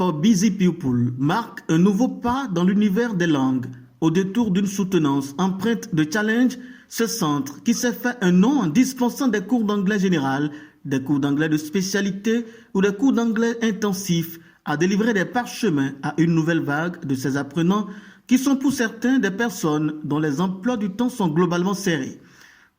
for Busy People marque un nouveau pas dans l'univers des langues. Au détour d'une soutenance empreinte de challenge, ce centre, qui s'est fait un nom en dispensant des cours d'anglais général, des cours d'anglais de spécialité ou des cours d'anglais intensifs, a délivré des parchemins à une nouvelle vague de ces apprenants qui sont pour certains des personnes dont les emplois du temps sont globalement serrés.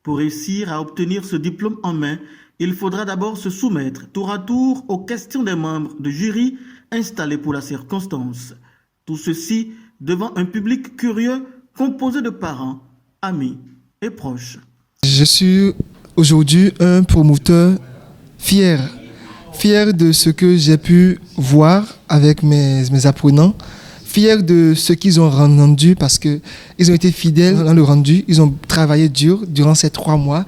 Pour réussir à obtenir ce diplôme en main, il faudra d'abord se soumettre tour à tour aux questions des membres de jury installés pour la circonstance. Tout ceci devant un public curieux composé de parents, amis et proches. Je suis aujourd'hui un promoteur fier de ce que j'ai pu voir avec mes apprenants, fier de ce qu'ils ont rendu parce qu'ils ont été fidèles dans le rendu, ils ont travaillé dur durant ces 3 mois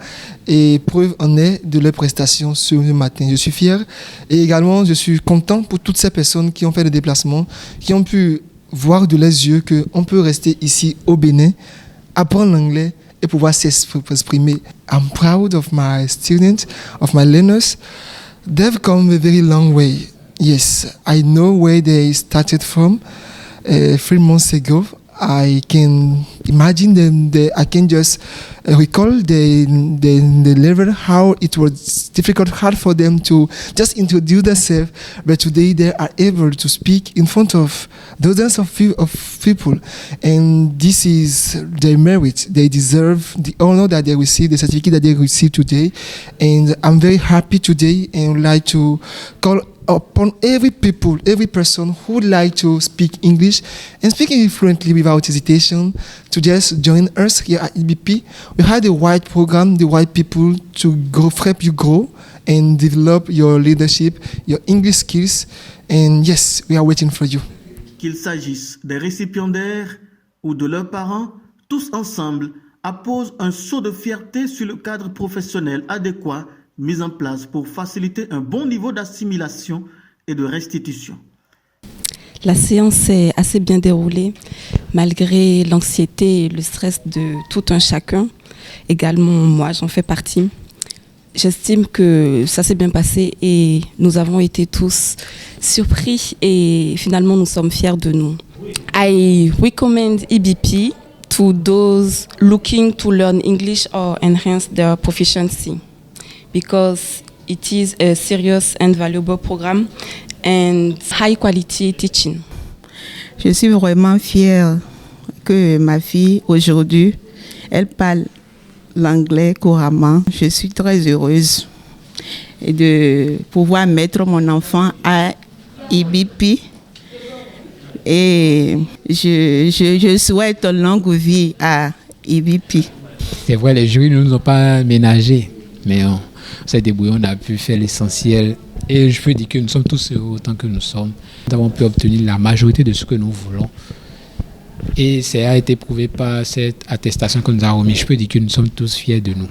et preuve en est de leur prestation ce matin. Je suis fier et également je suis content pour toutes ces personnes qui ont fait le déplacement, qui ont pu voir de leurs yeux qu'on peut rester ici au Bénin, apprendre l'anglais et pouvoir s'exprimer. I'm proud of my students, of my learners. They've come a very long way. Yes, I know where they started from 3 months ago. I can imagine them. I can just recall the level, how it was hard for them to just introduce themselves. But today they are able to speak in front of dozens of people, and this is their merit. They deserve the honor that they receive, the certificate that they receive today. And I'm very happy today, and would like to call upon every person who would like to speak English and speaking it fluently without hesitation to just join us here at EBP. We had a wide program, the white people to help you grow and develop your leadership, your English skills. And yes, we are waiting for you. Qu'il s'agisse des récipiendaires ou de leurs parents, tous ensemble apposent un sceau de fierté sur le cadre professionnel adéquat mis en place pour faciliter un bon niveau d'assimilation et de restitution. La séance s'est assez bien déroulée, malgré l'anxiété et le stress de tout un chacun. Également, moi, j'en fais partie. J'estime que ça s'est bien passé et nous avons été tous surpris et finalement, nous sommes fiers de nous. I recommend EBP to those looking to learn English or enhance their proficiency, because it is a serious and valuable program and high quality teaching. Je suis vraiment fière que ma fille aujourd'hui, elle parle l'anglais couramment. Je suis très heureuse de pouvoir mettre mon enfant à EBP et je souhaite une longue vie à EBP. C'est vrai, les jurys ne nous ont pas ménagés, mais on s'est débrouillé, on a pu faire l'essentiel. Et je peux dire que nous sommes tous heureux autant que nous sommes. Nous avons pu obtenir la majorité de ce que nous voulons. Et ça a été prouvé par cette attestation que nous avons remise. Je peux dire que nous sommes tous fiers de nous.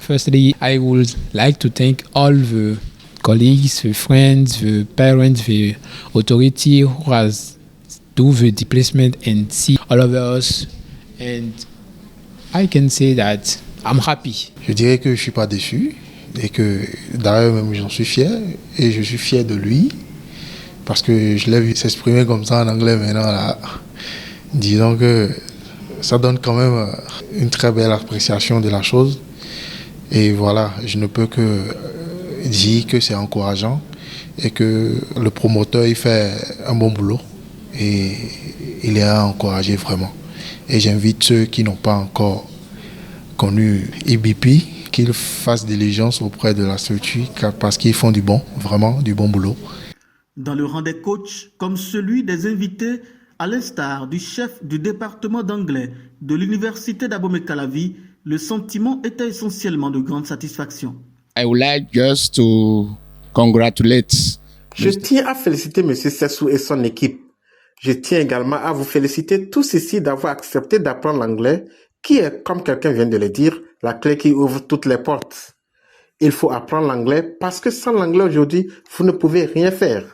Firstly, I would like to thank all the colleagues, the friends, the parents, the authority who has do the displacement and see all of us. And I can say that I'm happy. Je dirais que je ne suis pas déçu et que d'ailleurs même j'en suis fier et je suis fier de lui parce que je l'ai vu s'exprimer comme ça en anglais maintenant là. Disons que ça donne quand même une très belle appréciation de la chose et voilà, je ne peux que dire que c'est encourageant et que le promoteur il fait un bon boulot et il est à encourager vraiment. Et j'invite ceux qui n'ont pas encore connu EBP qu'ils fassent diligence auprès de la structure parce qu'ils font vraiment du bon boulot. Dans le rang des coachs, comme celui des invités, à l'instar du chef du département d'anglais de l'université d'Abomey-Calavi, le sentiment était essentiellement de grande satisfaction. I would like just to congratulate. Je tiens à féliciter M. Sessou et son équipe. Je tiens également à vous féliciter tous ici d'avoir accepté d'apprendre l'anglais, qui est, comme quelqu'un vient de le dire, la clé qui ouvre toutes les portes. Il faut apprendre l'anglais parce que sans l'anglais aujourd'hui, vous ne pouvez rien faire.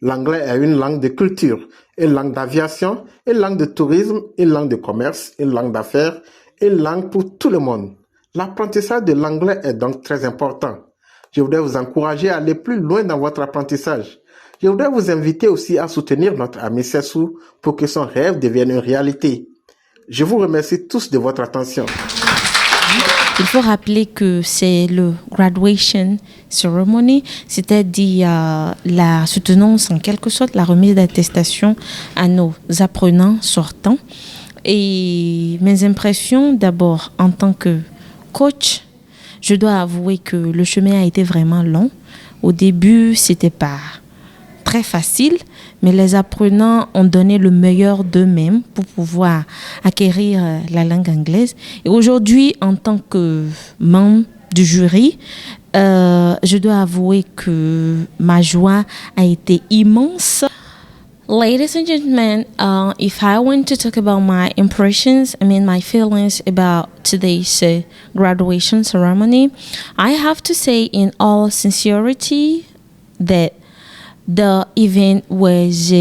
L'anglais est une langue de culture, une langue d'aviation, une langue de tourisme, une langue de commerce, une langue d'affaires, une langue pour tout le monde. L'apprentissage de l'anglais est donc très important. Je voudrais vous encourager à aller plus loin dans votre apprentissage. Je voudrais vous inviter aussi à soutenir notre ami Sessou pour que son rêve devienne une réalité. Je vous remercie tous de votre attention. Il faut rappeler que c'est le graduation ceremony, c'est-à-dire la soutenance en quelque sorte, la remise d'attestation à nos apprenants sortants. Et mes impressions d'abord en tant que coach, je dois avouer que le chemin a été vraiment long. Au début, c'était pas très facile, mais les apprenants ont donné le meilleur d'eux-mêmes pour pouvoir acquérir la langue anglaise. Et aujourd'hui, en tant que membre du jury, je dois avouer que ma joie a été immense. Ladies and gentlemen, if I want to talk about my impressions, my feelings about today's graduation ceremony, I have to say in all sincerity that the event was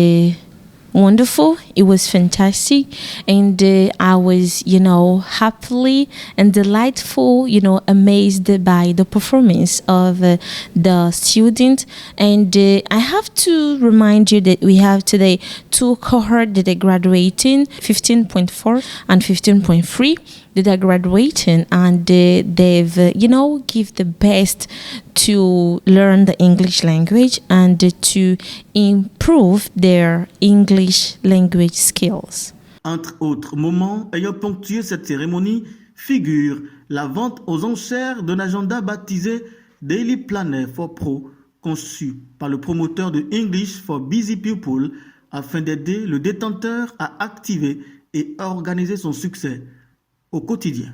wonderful. It was fantastic, and I was, happily and delightful, amazed by the performance of the students. And I have to remind you that we have today two cohorts that are graduating, 15.4 and 15.3. That are graduating, and they've, give the best to learn the English language and to improve their English language skills. Entre autres moments ayant ponctué cette cérémonie figure la vente aux enchères d'un agenda baptisé Daily Planner for Pro, conçu par le promoteur de English for Busy People afin d'aider le détenteur à activer et organiser son succès au quotidien.